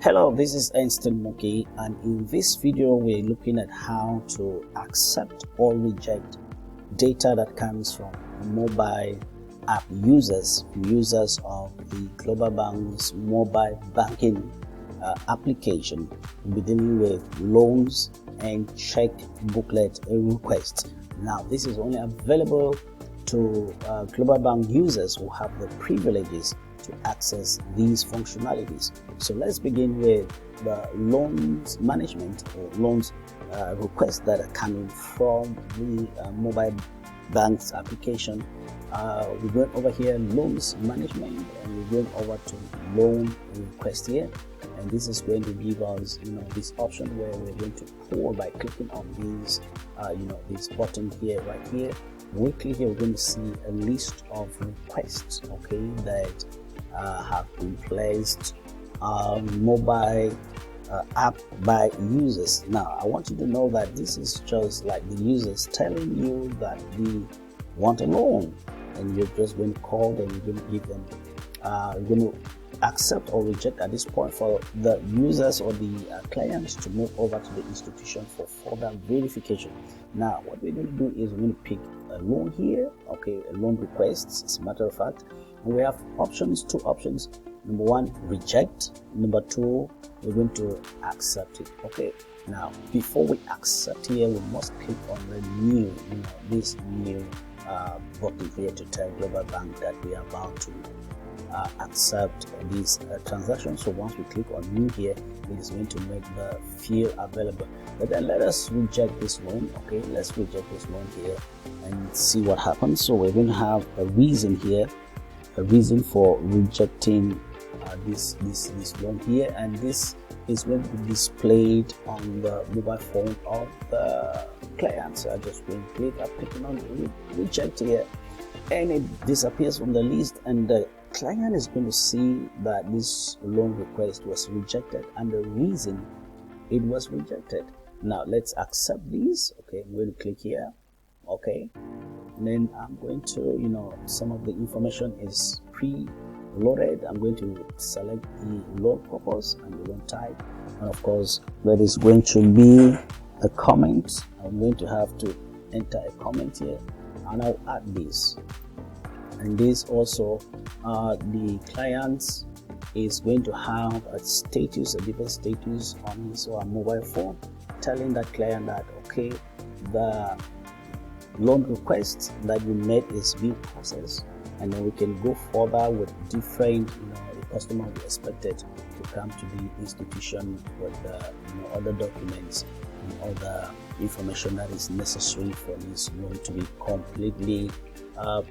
Hello, this is Einstein Monkey, and in this video we're looking at how to accept or reject data that comes from mobile app users of the Global Bank's mobile banking application. We'll be dealing with loans and check booklet requests. Now, this is only available to Global Bank users who have the privileges to access these functionalities. So let's begin with the loans management or loans requests that are coming from the mobile bank's application. We're going over here, loans management, and we're going over to loan request here. And this is going to give us, this option where we're going to pull by clicking on these, this button here, right here. We click here, we're going to see a list of requests, okay, that have been placed mobile app by users. Now, I want you to know that this is just like the users telling you that they want a loan, and you're just going to call them, you're going to give them, you're going to accept or reject at this point for the users or the clients to move over to the institution for further verification. Now, what we're going to do is we're going to pick a loan here, okay, a loan request, as a matter of fact. And we have two options. Number one, reject. Number two, we're going to accept it. Okay. Now, before we accept here, we must click on the new, this new button here to tell Global Bank that we are about to accept this transaction. So once we click on new here, it is going to make the field available. But then let us reject this loan. Okay, let's reject this loan here and see what happens. So we're going to have a reason here, a reason for rejecting this loan here, and this is going to be displayed on the mobile phone of the client. So I just going to click, I'm clicking on reject here, and it disappears from the list, and the client is going to see that this loan request was rejected and the reason it was rejected. Now let's accept these. Okay, I'm going to click here. Okay, and then I'm going to, some of the information is pre-loaded. I'm going to select the loan purpose and the loan type, and of course there is going to be a comment. I'm going to have to enter a comment here, and I'll add this. And this also, the client is going to have a status, a different status on his or her mobile phone, telling that client that, okay, the loan request that you made is being processed, and then we can go further with different, the customer we expected to come to the institution with other documents and other information that is necessary for this loan to be completely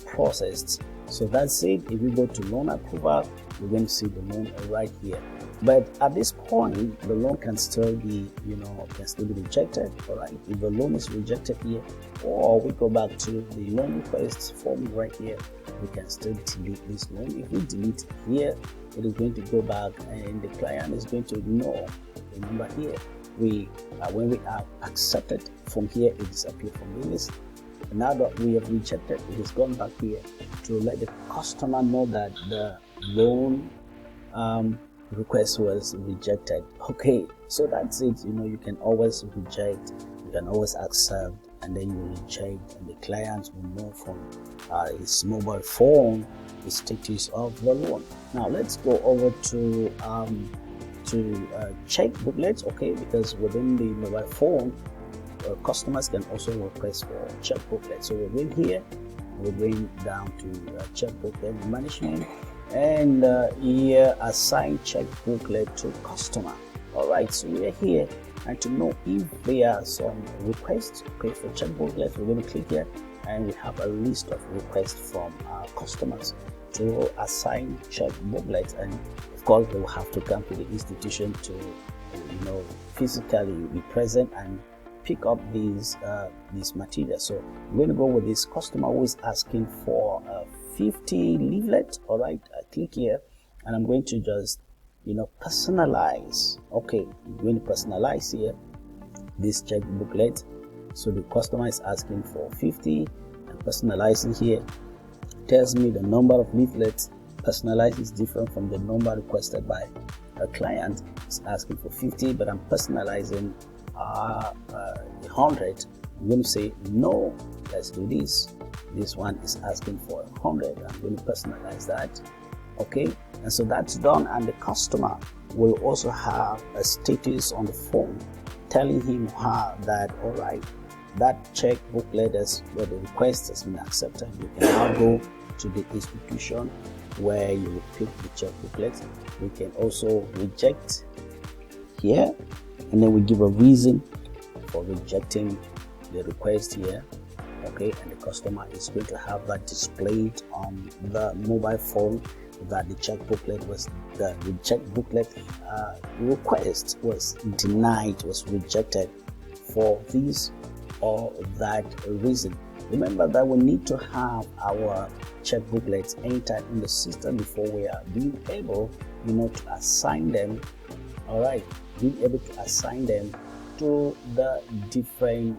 processed. So that's it. If we go to loan approval, we're going to see the loan right here. But at this point, the loan can still be, rejected. All right. If the loan is rejected here, or we go back to the loan request form right here, we can still delete this loan. If we delete it here, it is going to go back, and the client is going to know. Remember here, when we are accepted from here, it disappears from the list. Now that we have rejected, it has gone back here to let the customer know that the loan request was rejected. Okay, so that's it. You can always reject, you can always accept, and then you reject, and the client will know from his mobile phone the status of the loan. Now let's go over to check booklets. Okay, because within the mobile phone, customers can also request for check booklet. So we're going here, we're going down to check booklet management, and here assign check booklet to customer. All right, so we're here, and to know if there are some requests, okay, for check booklet, we're going to click here, and we have a list of requests from our customers to assign check booklet, and of course they will have to come to the institution to physically be present and pick up these materials. So I'm going to go with this customer who is asking for 50 leaflet. All right, I click here, and I'm going to just personalize. Okay, I'm going to personalize here this check booklet. So the customer is asking for 50, and personalizing here tells me the number of leaflets. Personalized is different from the number requested by a client is asking for 50, but I'm personalizing 100. I'm going to say no, let's do this. This one is asking for 100. I'm going to personalize that. Okay, and so that's done, and the customer will also have a status on the phone telling him that all right, that check booklet is where the request has been accepted. You can now go to the institution where you will pick the check booklet. We can also reject here, and then we give a reason for rejecting the request here. Okay, and the customer is going to have that displayed on the mobile phone that the check booklet was request was denied, was rejected for this or that reason. Remember that we need to have our check booklets entered in the system before we are being able, to assign them. All right, being able to assign them to the different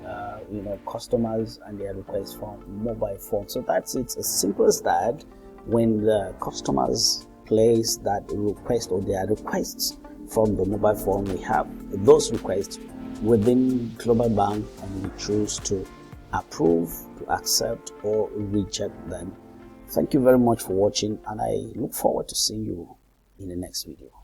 customers and their requests from mobile phone. So that's it, as simple as that. When the customers place that request or their requests from the mobile phone, we have those requests within Global Bank, and we choose to approve, to accept, or reject them. Thank you very much for watching, and I look forward to seeing you in the next video.